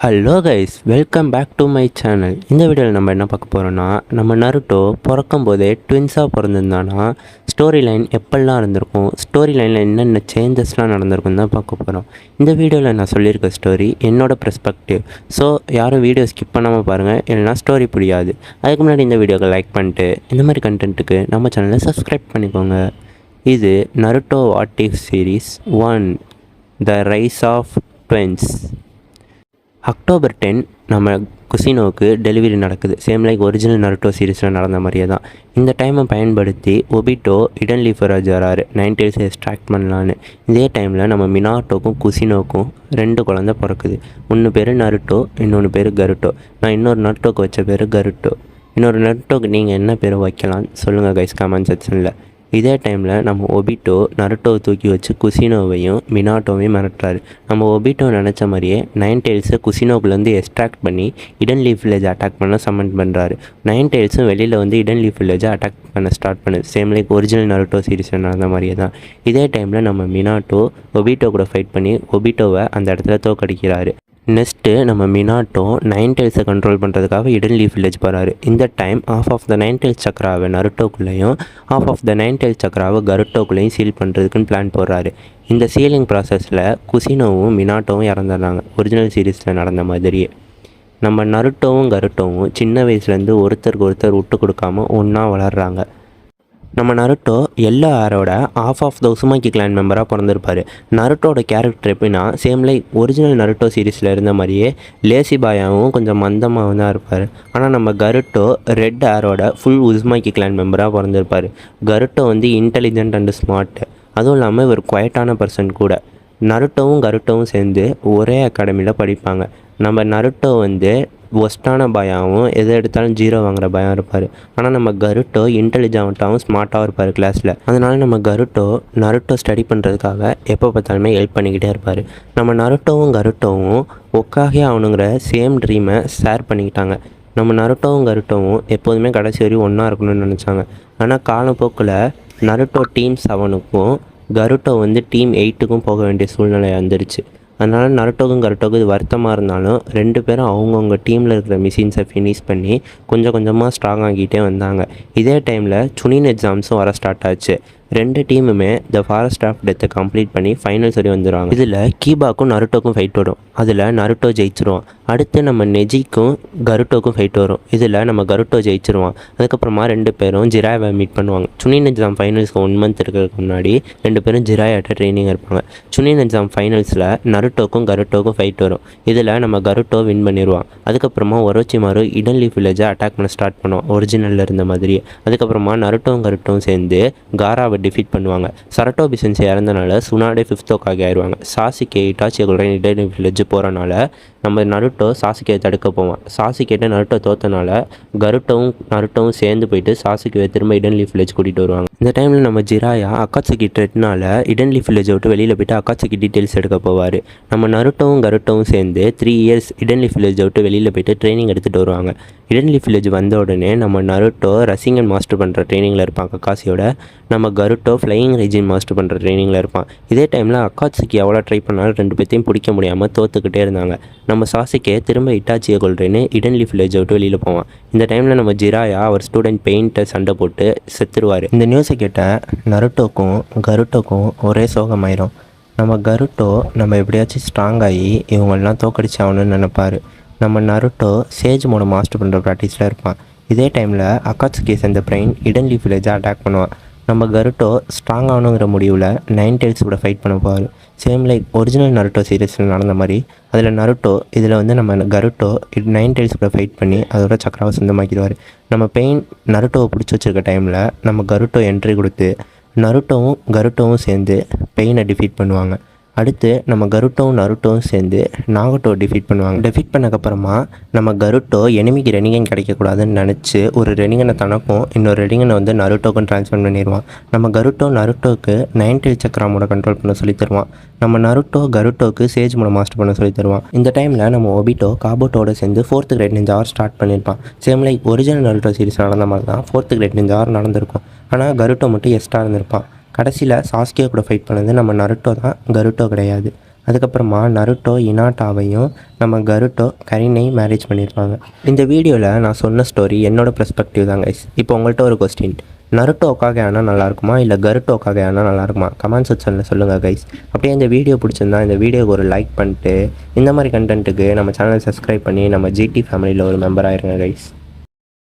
Hello guys, welcome back to my channel. இந்த வீடியோவில் நம்ம என்ன பார்க்க போகிறோன்னா, நம்ம நருட்டோ பிறக்கும் போதே ட்வின்ஸாக பிறந்திருந்தானா ஸ்டோரி லைன் எப்படிலாம் இருந்திருக்கும், ஸ்டோரி லைனில் என்னென்ன சேஞ்சஸ்லாம் நடந்திருக்கும் தான் பார்க்க போகிறோம். இந்த வீடியோவில் நான் சொல்லியிருக்க ஸ்டோரி என்னோடய பெர்ஸ்பெக்டிவ். ஸோ யாரும் வீடியோ ஸ்கிப் பண்ணாமல் பாருங்கள், இல்லைனா ஸ்டோரி புரியாது. அதுக்கு முன்னாடி இந்த வீடியோவை லைக் பண்ணிட்டு இந்த மாதிரி கண்டென்ட்டுக்கு நம்ம சேனலை சப்ஸ்கிரைப் பண்ணிக்கோங்க. இது Naruto what if series 1, the rise of twins. October 10 நம்ம குசினோவுக்கு டெலிவரி நடக்குது. சேம் லைக் ஒரிஜினல் நருட்டோ சீரீஸில் நடந்த மாதிரியே தான். இந்த டைமை பயன்படுத்தி ஒபிட்டோ இடன் லீஃபராஜ் வராரு 9 டெய்ல்ஸ் எக்ஸ்ட்ராக்ட் பண்ணலான்னு. இதே டைமில் நம்ம மினாட்டோக்கும் குசினோக்கும் 2 குழந்தை பிறக்குது. ஒன்று பேர் நருட்டோ, இன்னொன்று பேர் கருட்டோ. நான் இன்னொரு நருட்டோக்கு வச்ச பேர் கருட்டோ. இன்னொரு நருட்டோக்கு நீங்கள் என்ன பேர் வைக்கலான்னு சொல்லுங்கள் கைஸ் கமெண்ட் செக்ஷனில். இதே டைமில் நம்ம ஒபிட்டோ நருட்டோவை தூக்கி வச்சு குசினோவையும் மினாட்டோவையும் மிரட்டுறாரு. நம்ம ஒபிட்டோ நினச்ச மாதிரியே 9 டெய்ல்ஸை குசினோக்குலேருந்து எக்ஸ்ட்ராக்ட் பண்ணி இடன் லீஃப் வில்லேஜ் அட்டாக் பண்ண சம்மன் பண்ணுறாரு. 9 டெய்ல்ஸும் வெளியில் வந்து இடன் லீஃப் வில்லேஜை அட்டாக் பண்ண ஸ்டார்ட் பண்ணுது. சேம் லைக் ஒரிஜினல் நருட்டோ சீரீஸில் நடந்த மாதிரியே தான். இதே டைமில் நம்ம மினாட்டோ ஒபிட்டோ கூட ஃபைட் பண்ணி ஒபிட்டோவை அந்த இடத்துல தோக்கடிக்கிறாரு. நெக்ஸ்ட்டு நம்ம மினாட்டோ 9 டெய்ல்ஸை கண்ட்ரோல் பண்ணுறதுக்காக இடன் லீஃப் வில்லேஜ் போகிறாரு. இந்த டைம் ஆஃப் த 9 டெய்ல்ஸ் சக்கராவை நருட்டோக்குள்ளேயும் ஆஃப் த 9 டெய்ல்ஸ் சக்கராவை கருட்டோக்குள்ளேயும் சீல் பண்ணுறதுக்குன்னு பிளான் போடுறாரு. இந்த சீலிங் ப்ராசஸில் குசினோவும் மினாட்டோவும் இறந்துடுறாங்க, ஒரிஜினல் சீரீஸில் நடந்த மாதிரியே. நம்ம நருட்டோவும் கருட்டோவும் சின்ன வயசுலேருந்து ஒருத்தருக்கு ஒருத்தர் விட்டு கொடுக்காம ஒன்றா வளர்கிறாங்க. நம்ம நருட்டோ எல்லா ஆரோட ஆஃப் த உசுமாக்கி கிளான் மெம்பராக பிறந்திருப்பார். நருட்டோட கேரக்டர் எப்படின்னா சேம் லைக் ஒரிஜினல் நருட்டோ சீரீஸில் இருந்த மாதிரியே லேசி பாயாகவும் கொஞ்சம் மந்தமாகவும் தான் இருப்பார். ஆனால் நம்ம கருட்டோ ரெட் ஆரோட ஃபுல் உசுமாக்கி கிளான் மெம்பராக பிறந்திருப்பார். கருட்டோ வந்து இன்டெலிஜென்ட் அண்டு ஸ்மார்ட், அதுவும் இல்லாமல் இவர் குவைட்டான பர்சன் கூட. நருட்டோவும் கருட்டோவும் சேர்ந்து ஒரே அகாடமியில் படிப்பாங்க. நம்ம நருட்டோ வந்து ஒஸ்ட்டான பயாகவும் எதை எடுத்தாலும் 0 வாங்குகிற பயம் இருப்பார். ஆனால் நம்ம கருட்டோ இன்டெலிஜென்ட்டாகவும் ஸ்மார்ட்டாகவும் இருப்பார் கிளாஸில். அதனால நம்ம கருட்டோ நருட்டோ ஸ்டடி பண்ணுறதுக்காக எப்போ பார்த்தாலுமே ஹெல்ப் பண்ணிக்கிட்டே இருப்பார். நம்ம நருட்டோவும் கருட்டோவும் ஒக்காகே ஆகணுங்கிற சேம் ட்ரீமை ஷேர் பண்ணிக்கிட்டாங்க. நம்ம நருட்டோவும் கருட்டோவும் எப்போதுமே கடைசி வரையும் ஒன்றா இருக்கணும்னு நினச்சாங்க. ஆனால் காலப்போக்கில் நருட்டோ டீம் 7க்கும் கருட்டோ வந்து டீம் 8க்கும் போக வேண்டிய சூழ்நிலை வந்துடுச்சு. அதனால் நருட்டோக்கும் கருட்டோக்கும் இது வருத்தமாக இருந்தாலும் 2 பேரும் அவங்கவுங்க டீமில் இருக்கிற மிஷின்ஸை ஃபினிஷ் பண்ணி கொஞ்சம் கொஞ்சமாக ஸ்ட்ராங் ஆகிட்டே வந்தாங்க. இதே டைமில் சுனின் எக்ஸாம்ஸும் வர ஸ்டார்ட் ஆச்சு. 2 டீமுமே த ஃபாரஸ்ட் ஆஃப் டெத்தை கம்ப்ளீட் பண்ணி ஃபைனல்ஸ் வரை வந்துடுவாங்க. இதில் கீபாக்கும் நருட்டோக்கும் ஃபைட் வரும். அதில் நருட்டோ ஜெயிச்சிருவான். அடுத்து நம்ம நெஜிக்கும் கருட்டோக்கும் ஃபைட் வரும். இதில் நம்ம கருட்டோ ஜெயிச்சிருவான். அதுக்கப்புறமா 2 பேரும் ஜிராயை மீட் பண்ணுவாங்க. சுனின் எக்ஸாம் ஃபைனல்ஸ்க்கு 1 மந்த் இருக்கிறதுக்கு முன்னாடி 2 பேரும் ஜிராயாட்ட ட்ரைனிங் இருப்பாங்க. சுனின் எக்ஸாம் ஃபைனல்ஸில் நருட்டோக்கும் கருட்டோக்கும் ஃபைட் வரும். இதில் நம்ம கருட்டோ வின் பண்ணிடுவான். அதுக்கப்புறமா ஒரோச்சிமாரு இடன் லீஃப் வில்லேஜை அட்டாக் பண்ண ஸ்டார்ட் பண்ணுவோம் ஒரிஜினலில் இருந்த மாதிரியே. அதுக்கப்புறமா நருட்டோவும் கருட்டோவும் சேர்ந்து காராவை டிஃபீட் பண்ணுவாங்க. சரட்டோ பிசன்ஸை இறந்தனால சுனாடே 5th ஹோக்காகே ஆயிடுவாங்க. சாசுகே இட்டாச்சியை கூட இடன் லீஃப் வில்லேஜ் போகிறனால நம்ம நருட்டோ சாசுகேயை தடுக்க போவான். சாசுகேட்ட நருட்டோ தோத்தனால நருட்டோவும் சேர்ந்து போயிட்டு சாசுகேவை திரும்ப இடன் லீஃப் வில்லேஜ் கூட்டிகிட்டு வருவாங்க. இந்த டைமில் நம்ம ஜிராயா அக்காட்சுகி ட்ரெட்னால இடன் லீஃப் வில்லேஜை விட்டு வெளியில் போய்ட்டு அக்காட்சுகி டீட்டெயில்ஸ் எடுக்க போவார். நம்ம நருட்டோவும் கருட்டோவும் சேர்ந்து 3 இயர்ஸ் இடன் லீஃப் வில்லேஜை விட்டு வெளியில் போய்ட்டு ட்ரைனிங் எடுத்துகிட்டு வருவாங்க. இடன் லீஃப் வில்லேஜ் வந்த உடனே நம்ம நருட்டோ ரசிங்கன் மாஸ்டர் பண்ணுற ட்ரைனிங்கில் இருப்பான் கக்காசியோட. நம்ம கருட்டோ ஃப்ளையிங் ரெஜின் மாஸ்டர் பண்ணுற ட்ரைனிங்கில் இருப்பான். இதே டைமில் அக்காட்சுகி எவ்வளோ ட்ரை பண்ணாலும் 2 பேர்த்தையும் பிடிக்க முடியாமல் தோத்துக்கிட்டே இருந்தாங்க. நம்ம சாசுகே திரும்ப இட்டாச்சியை கொள்றேன்னு இடன் லீஃப் வில்லேஜை விட்டு வெளியில் போவான். இந்த டைமில் நம்ம ஜிராயா அவர் ஸ்டூடெண்ட் பெயிண்ட்டை சண்டை போட்டு செத்துருவார். இந்த நியூஸை கேட்ட நருட்டோக்கும் கருட்டோக்கும் ஒரே சோகமாயிரும். நம்ம கருட்டோ நம்ம எப்படியாச்சும் ஸ்ட்ராங் ஆகி இவங்களெலாம் தோக்கடிச்சாகணும்னு நினைப்பார். நம்ம நருட்டோ சேஜ் மோட மாஸ்டர் பண்ணுற ப்ராக்டிஸில் இருப்பான். இதே டைமில் அக்காட்சுகி சேர்ந்த பிரெயின் இடன் லீஃப் வில்லேஜை அட்டாக் பண்ணுவான். நம்ம கருட்டோ ஸ்ட்ராங் ஆகணுங்கிற முடிவில் 9 டெய்ல்ஸ் கூட ஃபைட் பண்ண போவார். சேம் லைக் ஒரிஜினல் நருட்டோ சீரீஸில் நடந்த மாதிரி அதில் நருட்டோ இதில் வந்து நம்ம கருட்டோ 9 டெய்ல்ஸ் கூட ஃபைட் பண்ணி அதோட சக்கராவை சொந்தமாக்கிடுவார். நம்ம பெயின் நருட்டோவை பிடிச்சி வச்சுருக்க டைமில் நம்ம கருட்டோ என்ட்ரி கொடுத்து நருட்டோவும் கருட்டோவும் சேர்ந்து பெயினை டிஃபீட் பண்ணுவாங்க. அடுத்து நம்ம கருட்டோவும் நருட்டோவும் சேர்ந்து நாகட்டோ டிஃபீட் பண்ணுவாங்க. டிஃபீட் பண்ணக்கப்புறமா நம்ம கருட்டோ எனிமிக்கு ரெனிகன் கிடைக்கக்கூடாதுன்னு நினச்சி ஒரு ரெனிகனை தனக்கும் இன்னொரு ரெனிகனை வந்து நருட்டோக்கும் ட்ரான்ஸ்ஃபர் பண்ணிடுவான். நம்ம கருட்டோ நருட்டோக்கு 9 டெய்ல் சக்கராமோட கண்ட்ரோல் பண்ண சொல்லி தருவான். நம்ம நருட்டோ கருட்டோக்கு சேஜ் மூலம் மாஸ்டர் பண்ண சொல்லி தருவான். இந்த டைமில் நம்ம ஒபிட்டோ காபோட்டோட சேர்ந்து 4th great ninja war start பண்ணியிருப்பான். Same like original Naruto series நடந்த மாதிரி தான் 4th கிரேட் நிஞ்சா வார் நடந்திருக்கும். ஆனால் கருட்டோ மட்டும் எக்ஸ்ட்ரா இருந்திருப்பான். கடைசியில் சாஸ்கே கூட ஃபைட் பண்ணது நம்ம நருட்டோ தான், கருட்டோ கிடையாது. அதுக்கப்புறமா நருட்டோ இனாட்டாவையும் நம்ம கருட்டோ கரினை மேரேஜ் பண்ணியிருப்பாங்க. இந்த வீடியோவில் நான் சொன்ன ஸ்டோரி என்னோடய பெர்ஸ்பெக்டிவ் தான் கைஸ். இப்போ உங்கள்கிட்ட ஒரு கொஸ்டின், நருட்டோ ஒக்காகே ஆனால் நல்லாயிருக்குமா இல்லை கருட்டோ ஒக்காகே ஆனால் நல்லாயிருக்குமா? கமெண்ட் செக்ஷனில் சொல்லுங்கள் கைஸ். அப்படியே இந்த வீடியோ பிடிச்சிருந்தா இந்த வீடியோக்கு ஒரு லைக் பண்ணிட்டு இந்த மாதிரி கண்டென்ட்டுக்கு நம்ம சேனலை சப்ஸ்கிரைப் பண்ணி நம்ம ஜிடி ஃபேமிலியில் ஒரு மெம்பர் ஆயிருங்க கைஸ்.